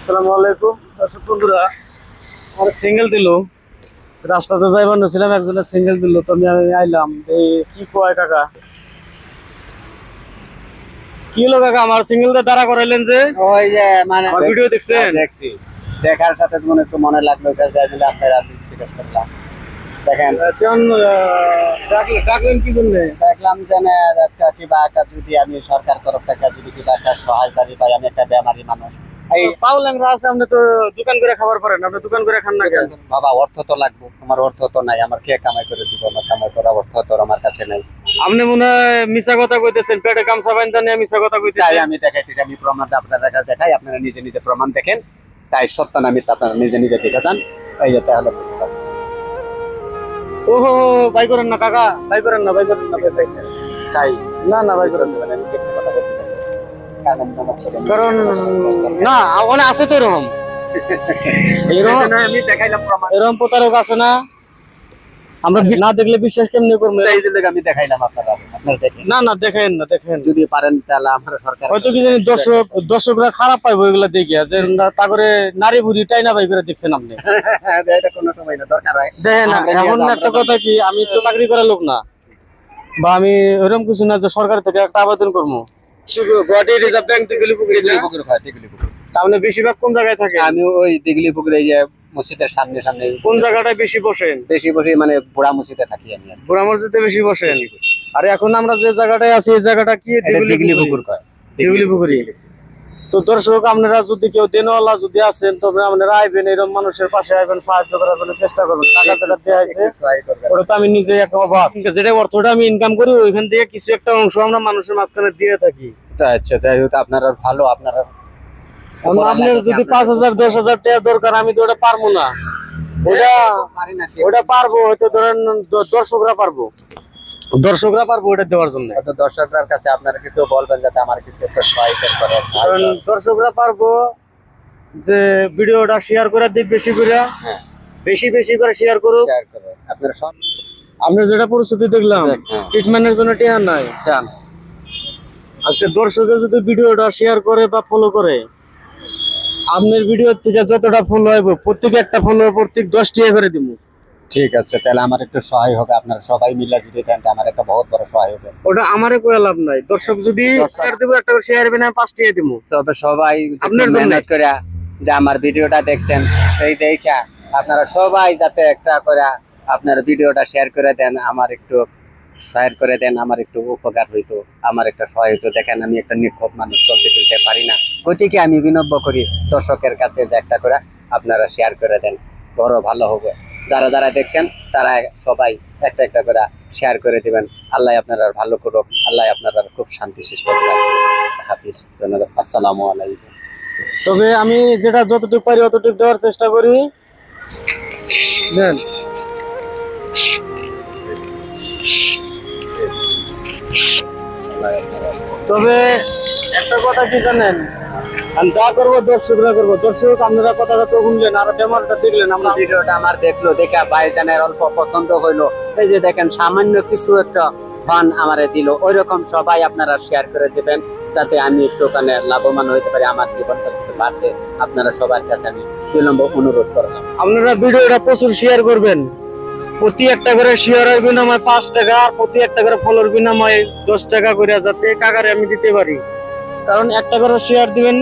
আসসালামু আলাইকুম দর্শক বন্ধুরা, আমার সিঙ্গেল দিল রাস্তাতে যাইবার ছিলাম, একজনের সিঙ্গেল দিল তো আমি আইলাম। এই কি কয় কাকা, কি হলো কাকা? আমার সিঙ্গেলটা দাঁড়া করাইলেন যে? ওই যে মানে আমার ভিডিও দেখছেন? দেখছি, দেখার সাথে মনে একটু মনে লাগলো আপনারা জিজ্ঞেস করলাম। দেখেন কেমন ডাকলেন কি জন্য? দেখলাম যে একটা কিবা একটা যদি আমি সরকার তরফ থেকে যদি কিবা একটা সহায়তা পাই, আমি একটা বেমারি মানুষ। এই পাউল্যাংরা আছে, আপনি তো দোকান করে খাবার পারেন, আপনি দোকান করে খান না কেন? বাবা অর্থ তো লাগবে, আমার অর্থ তো নাই, আমার কে কামাই করে দিব? আমার কামাই করা অর্থ তো আমার কাছে নাই। আপনি মনে হয় মিছা কথা কইতেছেন, পেটে গামছা বাঁধা নিয়ে মিছা কথা তাই কইতেছেন। আমি দেখাইতেছি, আমি প্রমাণটা আপনাদের কাছে দেখাই, আপনারা নিজে নিজে প্রমাণ দেখেন। তাই সত্য না মিথ্যা আপনারা নিজে নিজে দেখে যান। এই যে তাহলে ওহো, ভাই করেন না কাকা, ভাই করেন না, ভাই করেন না, ভাই পাইছেন। তাই না না, ভাই করেন না। আমি দেখতে কথা বলতে পারি। কারণ না, ওখানে আছে তো এরকম আমি দেখাইলাম প্রমাণ, এরকম প্রতারক আছে না? আমরা না দেখলে বিশ্বাস কেমনি করবো? এই যে আমি দেখাইলাম, আপনারা দেখেন। না না, দেখেন না, দেখেন। যদি পারেন তাহলে আমরা সরকার হয়তো কি জানি দর্শকরা খারাপ পাইবো এগুলা দেখিয়া, যে তারপরে নারী বুড়ি টাইনা বাই করে দেখছেন আপনি। এটা কোনো সময় না, দরকার হয় দেখেন এখন একটা কথা কি, আমি তো চাকরি করার লোক না, বা আমি ওরকম কিছু না যে সরকার থেকে একটা আবেদন করবো। গুয়াহাটি রিজার্ভ ব্যাংক পুকুর হয়, দিগলি পুকুর। আপনি বেশিরভাগ কোন জায়গায় থাকে? আমি ওই দিগলি পুকুরে, এই যে মসজিদের সামনে সামনে। কোন জায়গাটায় বেশি বসেন? বেশি বসে মানে বুড়া মসজিদে থাকি আমি। বুড়া মসজিদে বেশি বসেন? আর এখন আমরা যে জায়গাটায় আছি এই জায়গাটা কি? দিগলি পুকুর কয়, দিগলি পুকুরি। তো দর্শক, আপনারা যদি কেউ দেনওয়ালা যদি আছেন, তবে আপনারা আইবেন, এরকম মানুষের পাশে আইবেন, সাহায্য করার জন্য চেষ্টা করবেন। টাকা যেটা দেওয়া হয়েছে ওটা তো আমি নিজে একটা অভাব, যেটা অর্থটা আমি ইনকাম করি ওইখান থেকে কিছু একটা অংশ আমরা মানুষের মাঝখানে দিয়ে থাকি। আচ্ছা, তাই আপনারা ভালো, আপনারা আপনার যদি 5,000 10,000 টাকা দরকার, আমি তো ওটা পারবো না। ওটা পারবো হয়তো, ধরেন দর্শকরা পারবো ওটা দেওয়ার জন্য। দর্শকদের কাছে আপনারা কিছু বলবেন যাতে আমার কিছু একটা সহায়তা করে। কারণ দর্শকরা পারবো যে ভিডিওটা শেয়ার করে দিক, বেশি করে, বেশি বেশি করে শেয়ার করুক। আপনারা সব আপনার যেটা পরিস্থিতি দেখলাম, ট্রিটমেন্টের জন্য টিয়া নাই। আজকে দর্শকে যদি ভিডিওটা শেয়ার করে বা ফলো করে, আপনার ভিডিও থেকে যতটা ফলো হইব, প্রত্যেকে একটা ফলো প্রত্যেক 10 টাকা করে দিব। ঠিক আছে, তাহলে আমার একটু সহায় হবে, আপনারা সবাই মিলে যদি দেন আমার একটা বহুত বড় সহায় হবে। ওটা আমারে কই লাভ নাই, দর্শক যদি শেয়ার দিব, একটা করে শেয়ার দিবেন, আমি 5 টাকা দিব। তবে সবাই আপনার জন্য মেহনত করে যে আমার ভিডিওটা দেখছেন, সেই দেখা আপনারা সবাই যাতে একটা করে আপনার ভিডিওটা শেয়ার করে দেন, আমার একটু শেয়ার করে দেন, আমার একটু উপকার হইতো, আমার একটা সহায় হইতো। দেখেন আমি একটা নির্ভর মানুষ, চলতে ফিরতে পারি না, গতিকে আমি বিনম্র করি দর্শকের কাছে যে একটা করে আপনারা শেয়ার করে দেন, বড় ভালো হবে। যারা যারা দেখছেন তারা সবাই একটা একটা করে শেয়ার করে দিবেন। আল্লাহ আপনারা ভালো করুক, আল্লাহ আপনারা খুব শান্তি সৃষ্টি করুক। হাফিজ, ধন্যবাদ, আসসালামু আলাইকুম। তবে আমি যেটা যতটুকু পারি অতটুকু দেওয়ার চেষ্টা করি। দেন তবে একটা কথা কি জানেন, আমি যা করবো দর্শকরা করবো। দর্শক আপনারা কথাটা তো শুনলেন, আর বেমারটা দেখলেন। আমরা ভিডিওটা আমার দেখলো, দেখে ভাইজানের অল্প পছন্দ হইলো, এই যে দেখেন সামান্য কিছু একটা ফান আমারে দিল, ওই রকম সবাই আপনারা শেয়ার করে দিবেন, যাতে আমি একটু ওখানে লাভবান হইতে পারি, আমার জীবনটা একটু বাঁচে। আপনারা সবার কাছে আমি বিলম্ব অনুরোধ করলাম, আপনারা ভিডিওটা প্রচুর শেয়ার করবেন। প্রতি একটা করে শেয়ারের বিনিময়ে 5 টাকা, প্রতি একটা করে ফলোর বিনিময়ে 10 টাকা করে, যাতে কাকারে আমি দিতে পারি। কারণ একটা করে শেয়ার দিবেন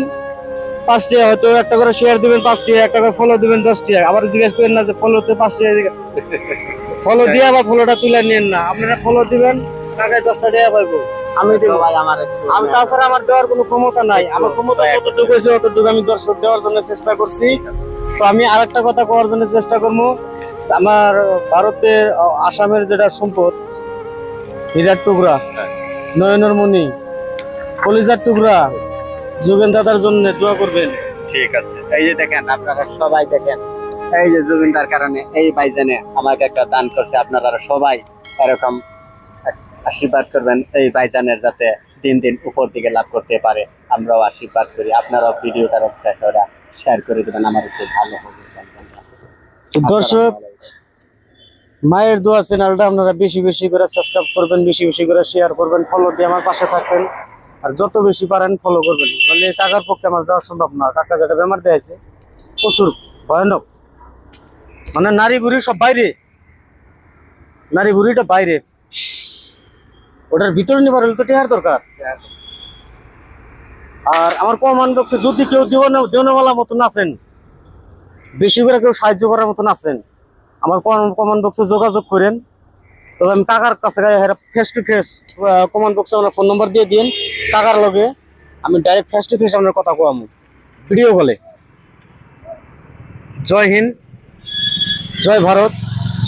5 টাকা, হয়তো একটা করে শেয়ার দিবেন 5 টাকা, একটা করে ফলো দিবেন 10 টাকা। আবার জিজ্ঞেস করেন না যে ফলোতে 5 টাকা, ফলো দিয়ে আবার ফলোটা তুলে নেন না। আপনারা ফলো দিবেন, টাকায় 10 টাকা পাইবো, আমি দেবো। আমি তাছাড়া আমার দেওয়ার কোনো ক্ষমতা নাই। আমার ক্ষমতা যতটুকু হয়েছে ততটুকু আমি দর্শক দেওয়ার জন্য চেষ্টা করছি। তো আমি আরেকটা কথা করার জন্য চেষ্টা করবো। আমার ভারতের আসামের যেটা সম্পদ, হীরার টুকরা, নয়নের মণি, কলিজার টুকরা, যোগেন দাদার জন্য দোয়া করবেন। ঠিক আছে, এই যে দেখেন আপনারা সবাই দেখেন, এই যে জুবিনদার কারণে এই ভাইজানে আমাকে একটা দান করছে, আপনারা সবাই এরকম আশীর্বাদ করবেন এই ভাইজানের, যাতে দিন দিন উপর দিকে লাভ করতে পারে। আমরাও আশীর্বাদ করি, আপনারাও ভিডিওটা শেয়ার করে দেবেন, আমার একটু ভালো হবে। দর্শক, মায়ের দোয়া চ্যানেলটা আপনারা বেশি বেশি করে সাবস্ক্রাইব করবেন, বেশি বেশি করে শেয়ার করবেন, ফলো দিয়ে আমার পাশে থাকবেন। আর যত বেশি পারেন ফলো করবেন, মানে কাকার পক্ষে আমার যাওয়া সম্ভব না। কাকা যেটা বেমার দেখাইছে প্রচুর ভয়ানক, মানে নারী বুড়ি সব বাইরে, নারী বুড়িটা বাইরে, ওটার ভিতরে নিবার হলে তো টেয়ার দরকার। আর আমার কমান্ড বক্সে যদি কেউ দেওয়ালা মতন আছেন, বেশি করে কেউ সাহায্য করার মতন আছেন, আমার কমান্ড বক্সে যোগাযোগ করেন। তবে আমি কাকার কাছে ফেস টু ফেস কমান্ড বক্সে আমার ফোন নম্বর দিয়ে দিন, কাকার লগে আমি ডাইরেক্ট ফেস টু ফেস আপনার কথা কোয়ামু ভিডিও কলে। জয় হিন্দ, জয় ভারত,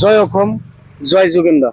জয় অসম, জয় যোগেন্দ্র।